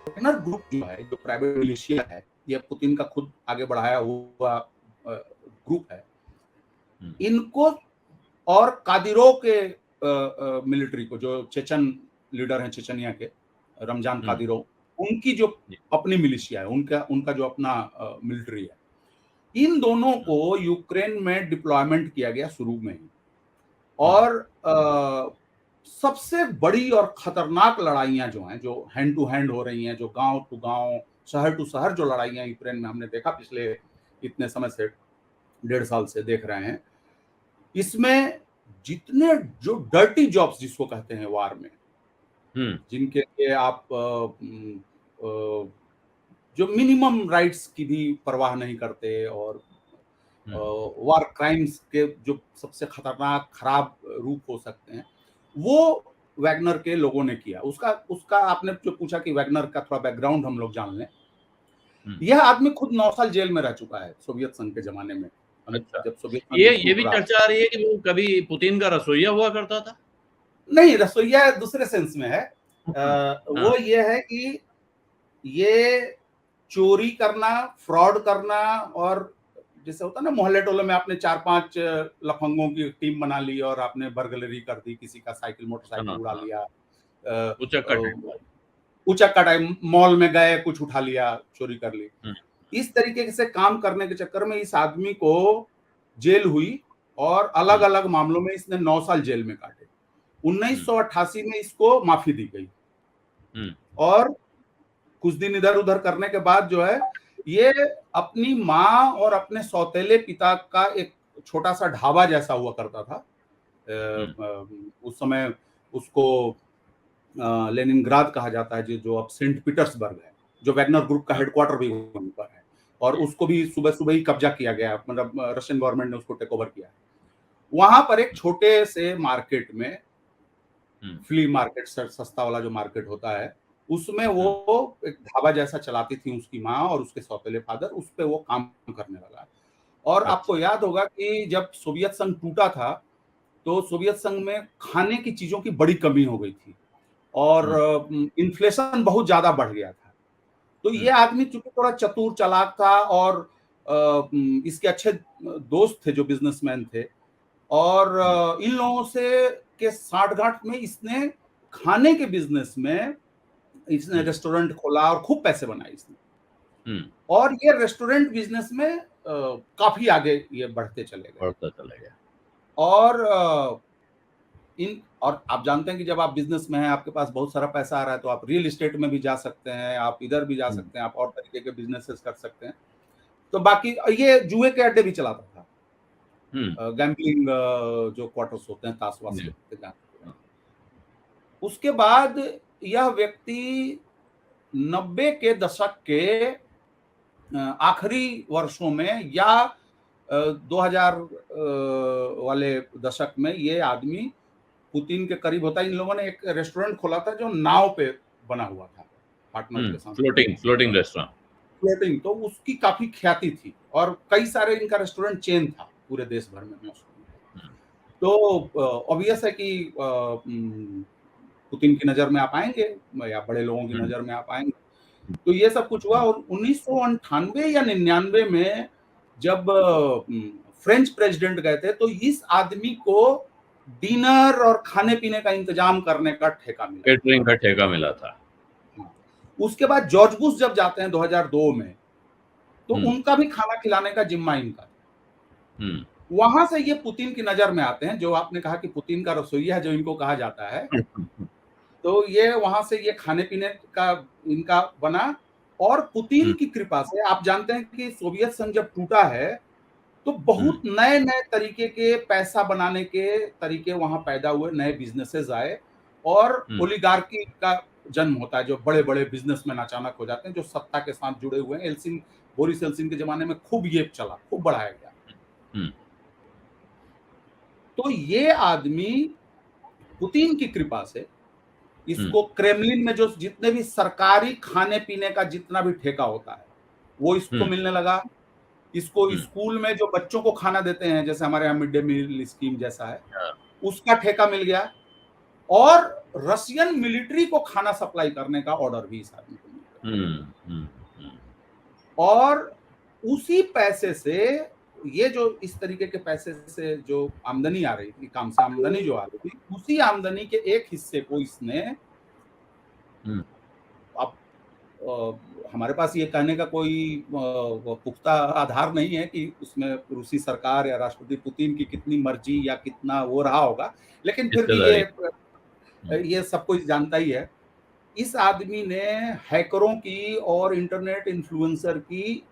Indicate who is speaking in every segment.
Speaker 1: Wagner group जो है, जो प्राइवेट मिलिशिया है, ये पुतिन का खुद आगे बढ़ाया हुआ ग्रुप है। इनको और कादिरोव के मिलिट्री को, जो चेचन लीडर हैं चेचनिया के, रमजान कादिरोव, उनकी जो अपनी मिलिशिया है, उनका उनका जो अपना मिलिट्री है, इन दोनों को यूक्रेन में डिप्लॉयमेंट किया गया शुरू में ही। और सबसे बड़ी और खतरनाक लड़ाइयां जो हैं, जो हैंड टू हैंड हो रही हैं, जो गांव टू गांव, शहर टू शहर जो लड़ाइयां यूक्रेन में हमने देखा पिछले इतने समय से, 1.5 साल से देख रहे हैं, इसमें जितने जो डर्टी जॉब्स जिसको कहते हैं वार में, जिनके लिए आप जो मिनिमम राइट्स की भी परवाह नहीं करते, और वार क्राइम्स के जो सबसे खतरनाक खराब रूप हो सकते हैं, वो वैगनर के लोगों ने किया। उसका उसका आपने जो पूछा कि वैगनर का थोड़ा बैकग्राउंड हम लोग जान लें। यह आदमी खुद 9 साल जेल में रह चुका है सोवियत संघ के जमाने में।
Speaker 2: अच्छा,
Speaker 1: जब सोवियत संघ
Speaker 2: ये भी चर्चा आ रही है कि वो कभी पुतिन का रसोइया हुआ करता था।
Speaker 1: नहीं, रसोइया दूसरे सेंस में है। वो ये है कि ये चोरी करना, फ्रॉड करना, और जैसे होता है ना मोहल्ले टोले में आपने 4-5 लफंगों की टीम बना ली और आपने बर्गलरी कर दी, किसी का साइकिल मोटरसाइकिल उड़ा लिया, उचक्का टाइम, मॉल में गए कुछ उठा लिया, चोरी कर ली। इस तरीके से काम करने के चक्कर में इस आदमी को जेल हुई, और अलग अलग मामलों में इसने 9 साल जेल में काटे। 1988 में इसको माफी दी गई, और कुछ दिन इधर उधर करने के बाद जो है, ये अपनी माँ और अपने सौतेले पिता का एक छोटा सा ढाबा जैसा हुआ करता था। उस समय उसको लेनिनग्राद कहा जाता है, जो अब सेंट पीटर्सबर्ग है, जो वैगनर ग्रुप का हेडक्वार्टर भी वहीं पर है, और उसको भी सुबह सुबह ही कब्जा किया गया, मतलब रशियन गवर्नमेंट ने उसको टेक ओवर किया। वहां पर एक छोटे से मार्केट में, फ्ली मार्केट, सस्ता वाला जो मार्केट होता है, उसमें वो एक ढाबा जैसा चलाती थी उसकी माँ और उसके सौतेले फादर, उस पे वो काम करने लगा। और आपको याद होगा कि जब सोवियत संघ टूटा था, तो सोवियत संघ में खाने की चीजों की बड़ी कमी हो गई थी, और इन्फ्लेशन बहुत ज्यादा बढ़ गया था। तो ये आदमी चूंकि थोड़ा चतुर चालाक था, और इसके अच्छे दोस्त थे जो बिजनेसमैन थे, और इन लोगों से के साठगांठ में इसने खाने के बिजनेस में इसने रेस्टोरेंट खोला और खूब पैसे बनाए इसने। और ये रेस्टोरेंट बिजनेस में काफी आगे ये बढ़ते चले गए। और और आप जानते हैं कि जब आप बिजनेस में हैं, आपके पास बहुत सारा पैसा आ रहा है, तो आप रियल एस्टेट में भी जा सकते हैं, आप इधर भी जा सकते हैं, आप और तरीके के बिजनेसेस कर सकते हैं। तो बाकी ये जुए के अड्डे भी चलाता था, गैम्बलिंग जो क्वार्टर्स होते हैं, ताश वाश खेलते हैं। उसके बाद यह व्यक्ति 90 के दशक के आखिरी वर्षों में या 2000 वाले दशक में ये आदमी पुतिन के करीब होता है। इन लोगों ने एक रेस्टोरेंट खोला था जो नाव पे बना हुआ था, पार्टनर के साथ,
Speaker 2: फ्लोटिंग रेस्टोरेंट,
Speaker 1: फ्लोटिंग। तो उसकी काफी ख्याति थी, और कई सारे इनका रेस्टोरेंट चेन था पूरे देश भर में, मॉस्को में। तो ऑब्वियस है कि पुतिन की नजर में आप आएंगे, या बड़े लोगों की नजर में आप आएंगे। तो ये सब कुछ हुआ, और 1998 या 99 में जब फ्रेंच प्रेसिडेंट गए थे, तो इस आदमी को डिनर और खाने पीने का इंतजाम करने का ठेका मिला,
Speaker 2: केटरिंग का ठेका मिला था।
Speaker 1: उसके बाद जॉर्ज बुश जब जाते हैं 2002 में, तो उनका भी खाना खिलाने का जिम्मा इनका था। वहां से ये पुतिन की नजर में आते हैं, जो आपने कहा कि पुतिन का रसोइया है जो इनको कहा जाता है। तो ये वहां से ये खाने पीने का इनका बना, और पुतिन की कृपा से आप जानते हैं कि सोवियत संघ जब टूटा है, तो बहुत नए नए तरीके के पैसा बनाने के तरीके वहां पैदा हुए, नए बिजनेसेस आए, और ओलिगार्की का जन्म होता है, जो बड़े बड़े बिजनेसमैन अचानक हो जाते हैं, जो सत्ता के साथ जुड़े हुए हैं। एल्सिन, बोरिस एल्सिन के जमाने में खूब ये चला, खूब बढ़ाया गया। तो ये आदमी पुतिन की कृपा से, इसको क्रेमलिन में जो जितने भी सरकारी खाने पीने का जितना भी ठेका होता है, वो इसको मिलने लगा। इसको स्कूल में जो बच्चों को खाना देते हैं, जैसे हमारे यहाँ मिड डे मील स्कीम जैसा है, उसका ठेका मिल गया, और रशियन मिलिट्री को खाना सप्लाई करने का ऑर्डर भी इस आदमी को मिल
Speaker 2: हम्म।
Speaker 1: और उसी पैसे से, ये जो इस तरीके के पैसे से जो आमदनी आ रही थी, काम से आमदनी जो आ रही थी, उसी आमदनी के एक हिस्से को इसने, अब हमारे पास ये कहने का कोई पुख्ता आधार नहीं है कि उसमें रूसी सरकार या राष्ट्रपति पुतिन की कितनी मर्जी या कितना वो रहा होगा, लेकिन फिर भी
Speaker 2: हिस्सेदारी।
Speaker 1: ये सब कोई जानता ही है। इस आदमी ने हैकरों की और इंटरनेट इन्फ्लुएंसर की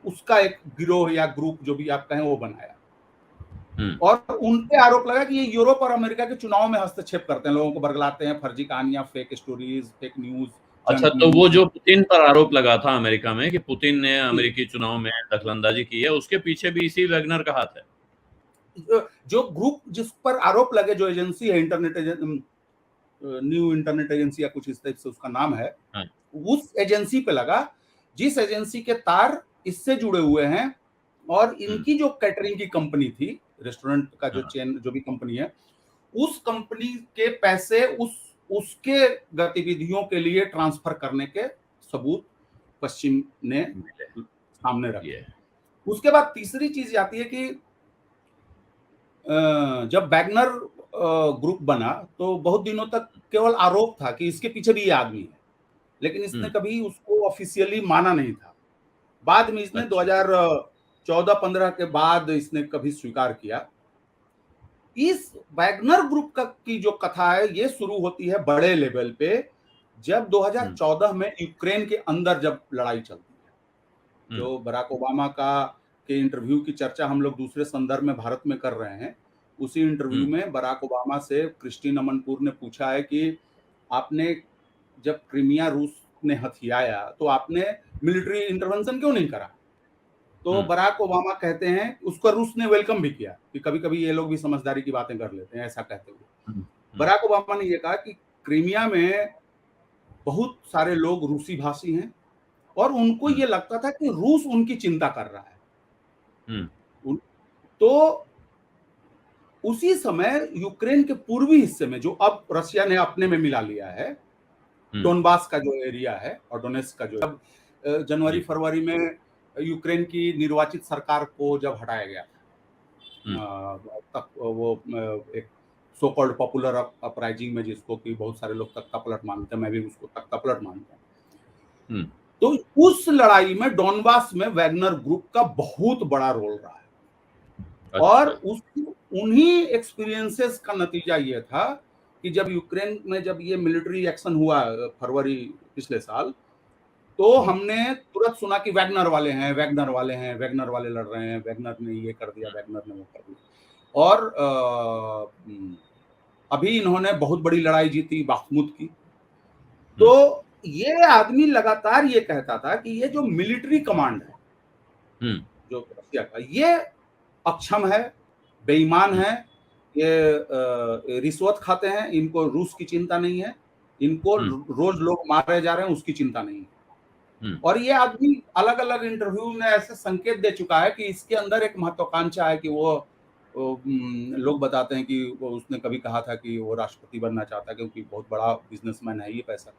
Speaker 1: उसका एक गिरोह या ग्रुप जो भी आप कहें वो बनाया, और उन पे आरोप लगा कि ये यूरोप और अमेरिका के चुनाव में हस्तक्षेप करते हैं, लोगों को बरगलाते हैं, फर्जी कहानियां, फेक स्टोरीज, फेक न्यूज।
Speaker 2: अच्छा, तो वो जो पुतिन पर आरोप लगा था अमेरिका में कि पुतिन ने अमेरिकी चुनाव में दखलंदाजी की है, उसके पीछे भी इसी वैगनर का हाथ है।
Speaker 1: जो ग्रुप जिस पर आरोप लगे, जो एजेंसी है, न्यू इंटरनेट एजेंसी या कुछ इस टाइप से उसका नाम है, उस एजेंसी पे लगा, जिस एजेंसी के तार इससे जुड़े हुए हैं, और इनकी जो कैटरिंग की कंपनी थी, रेस्टोरेंट का जो चेन जो भी कंपनी है, उस कंपनी के पैसे उसके गतिविधियों के लिए ट्रांसफर करने के सबूत पश्चिम ने सामने रखे। उसके बाद तीसरी चीज आती है कि जब वैगनर ग्रुप बना तो बहुत दिनों तक केवल आरोप था कि इसके पीछे भी ये आदमी है, लेकिन इसने कभी उसको ऑफिशियली माना नहीं था। बाद में इसने 2014-15 के बाद इसने कभी स्वीकार किया। इस वैगनर ग्रुप की जो कथा है, ये शुरू होती है बड़े लेवल पे, जब 2014 में यूक्रेन के अंदर जब लड़ाई चलती है। जो बराक ओबामा के इंटरव्यू की चर्चा हम लोग दूसरे संदर्भ में भारत में कर रहे हैं, उसी इंटरव्यू में बराक ओबामा से क्रिस्टीन अमनपुर ने पूछा है कि आपने जब क्रीमिया रूस ने हथियाया तो आपने मिलिट्री इंटरवेंशन क्यों नहीं करा? तो बराक ओबामा कहते हैं, उसका रूस ने वेलकम भी किया कि कभी कभी ये लोग भी समझदारी की बातें कर लेते हैं, ऐसा कहते हुए बराक ओबामा ने ये कहा कि क्रीमिया में बहुत सारे लोग रूसी भाषी हैं और उनको ये लगता था कि रूस उनकी चिंता कर रहा है। तो उसी समय यूक्रेन के पूर्वी हिस्से में, जो अब रशिया ने अपने में मिला लिया है, डोनबास का जो एरिया है और डोनेट्स्क का जो, जनवरी फरवरी में यूक्रेन की निर्वाचित सरकार को जब हटाया गया तक वो एक सो कॉल्ड पॉपुलर अपराइजिंग में, जिसको कि बहुत सारे लोग तख्ता पलट मानते हैं, मैं भी उसको तख्ता पलट मानता हूँ। तो उस लड़ाई में डोनबास में वैगनर ग्रुप का बहुत बड़ा रोल रहा है। और उन्हीं एक्सपीरियंसेस का नतीजा ये था कि जब यूक्रेन में जब ये मिलिट्री एक्शन हुआ फरवरी पिछले साल, तो हमने तुरंत सुना कि वैगनर वाले हैं, वैगनर वाले हैं, वैगनर वाले लड़ रहे हैं, वैगनर ने ये कर दिया, वैगनर ने वो कर दिया। और अभी इन्होंने बहुत बड़ी लड़ाई जीती बाखमुत की। तो ये आदमी लगातार ये कहता था कि ये जो मिलिट्री कमांड है जो रशिया का, ये अक्षम है, बेईमान है, ये रिश्वत खाते हैं, इनको रूस की चिंता नहीं है, इनको रोज लोग मारे जा रहे हैं उसकी चिंता नहीं है। और ये आदमी अलग अलग इंटरव्यू में ऐसे संकेत दे चुका है कि इसके अंदर एक महत्वाकांक्षा है कि वो लोग बताते हैं कि वो उसने कभी कहा था कि वो राष्ट्रपति बनना चाहता है क्योंकि बहुत बड़ा बिजनेसमैन है ये पैसा।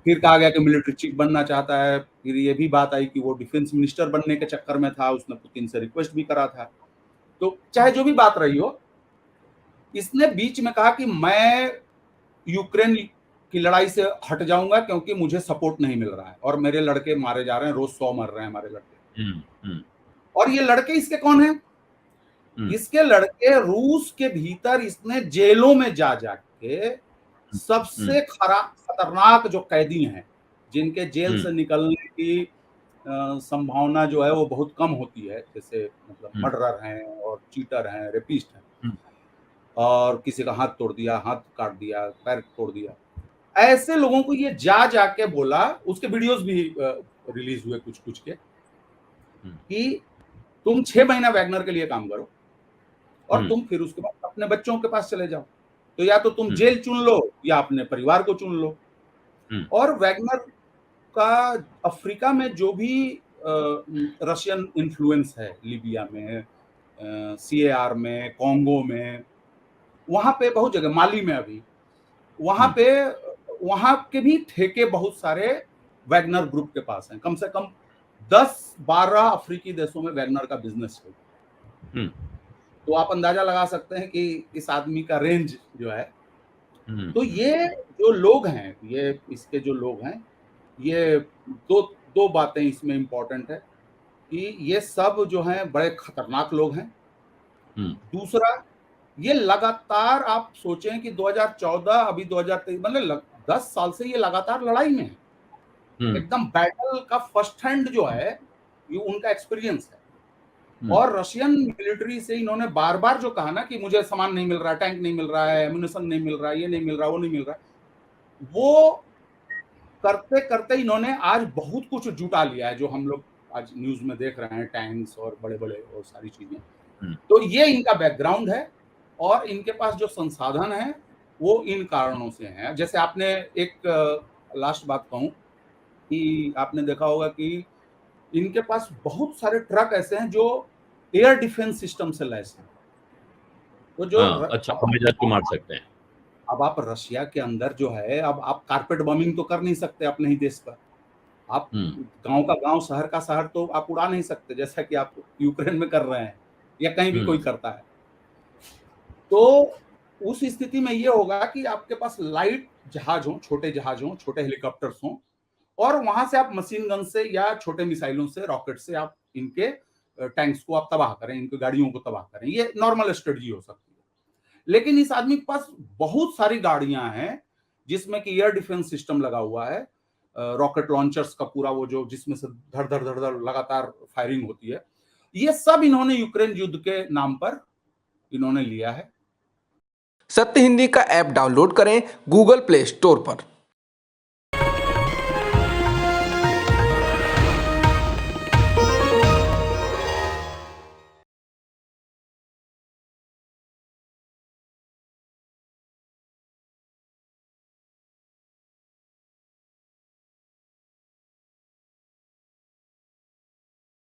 Speaker 1: फिर कहा गया कि मिलिट्री चीफ बनना चाहता है। फिर ये भी बात आई कि वो डिफेंस मिनिस्टर बनने के चक्कर में था, उसने पुतिन से रिक्वेस्ट भी करा था। तो चाहे जो भी बात रही हो, इसने बीच में कहा कि मैं यूक्रेन की लड़ाई से हट जाऊंगा क्योंकि मुझे सपोर्ट नहीं मिल रहा है और मेरे लड़के मारे जा रहे हैं, रोज 100 मर रहे हैं हमारे लड़के। और ये लड़के इसके कौन हैं? इसके लड़के रूस के भीतर इसने जेलों में जा जाके सबसे खतरनाक जो कैदी हैं, जिनके जेल से निकलने की संभावना जो है वो बहुत कम होती है, जैसे मतलब मर्डरर हैं और चीटर हैं, रेपिस्ट हैं, और किसी का हाथ तोड़ दिया, हाथ काट दिया, पैर तोड़ दिया, ऐसे लोगों को ये जा जाके बोला। उसके वीडियोस भी रिलीज हुए कुछ कुछ के कि तुम 6 महीना वैगनर के लिए काम करो और तुम फिर उसके बाद अपने बच्चों के पास चले जाओ, तो या तो तुम जेल चुन लो या अपने परिवार को चुन लो। और वैगनर का अफ्रीका में जो भी रशियन इन्फ्लुएंस है, लीबिया में, CAR में, कॉन्गो में, वहां पे बहुत जगह, माली में, अभी वहां पे वहां के भी ठेके बहुत सारे वैगनर ग्रुप के पास हैं। कम से कम 10-12 अफ्रीकी देशों में वैगनर का बिजनेस है। तो आप अंदाजा लगा सकते हैं कि इस आदमी का रेंज जो है। तो ये जो लोग हैं, ये इसके जो लोग हैं, ये दो बातें इसमें इंपॉर्टेंट है कि ये सब जो हैं बड़े खतरनाक लोग हैं। दूसरा, ये लगातार आप सोचें कि 2014 अभी 2023 मतलब 10 साल से ये लगातार लड़ाई में है। एकदम बैटल का फर्स्ट हैंड जो है ये उनका एक्सपीरियंस है। और रशियन मिलिट्री से इन्होंने बार बार जो कहा ना कि मुझे सामान नहीं मिल रहा, टैंक नहीं मिल रहा है, एम्यूनिशन नहीं मिल रहा है, ये नहीं मिल रहा, वो नहीं मिल रहा, वो करते करते इन्होंने आज बहुत कुछ जुटा लिया है जो हम लोग आज न्यूज में देख रहे हैं, टैंक्स और बड़े बड़े और सारी चीजें। तो ये इनका बैकग्राउंड है और इनके पास जो संसाधन है वो इन कारणों से है। जैसे आपने एक लास्ट बात कहूं कि आपने देखा होगा कि इनके पास बहुत सारे ट्रक ऐसे हैं जो एयर डिफेंस सिस्टम से लैस हैं। तो जो
Speaker 2: अच्छा हवाई जहाज को मार सकते हैं।
Speaker 1: अब आप रशिया के अंदर जो है, अब आप कारपेट बमिंग तो कर नहीं सकते अपने ही देश पर। आप गांव का गांव, शहर का शहर तो आप उड़ा नहीं सकते जैसा कि आप यूक्रेन में कर रहे हैं या कहीं भी कोई करता है। तो उस स्थिति में ये होगा कि आपके पास लाइट जहाज हों, छोटे हेलीकॉप्टर्स हों और वहां से आप मशीन गन से या छोटे मिसाइलों से, रॉकेट से आप इनके टैंक्स को आप तबाह करें, इनकी गाड़ियों को तबाह करें। ये नॉर्मल स्ट्रेटजी हो सकती है। लेकिन इस आदमी के पास बहुत सारी गाड़ियां हैं जिसमें कि एयर डिफेंस सिस्टम लगा हुआ है, रॉकेट लॉन्चर्स का पूरा वो जो जिसमें से धड़ धड़ धड़ धड़ लगातार फायरिंग होती है। ये सब इन्होंने यूक्रेन युद्ध के नाम पर इन्होंने लिया है।
Speaker 3: सत्य हिंदी का ऐप डाउनलोड करें गूगल प्ले स्टोर पर।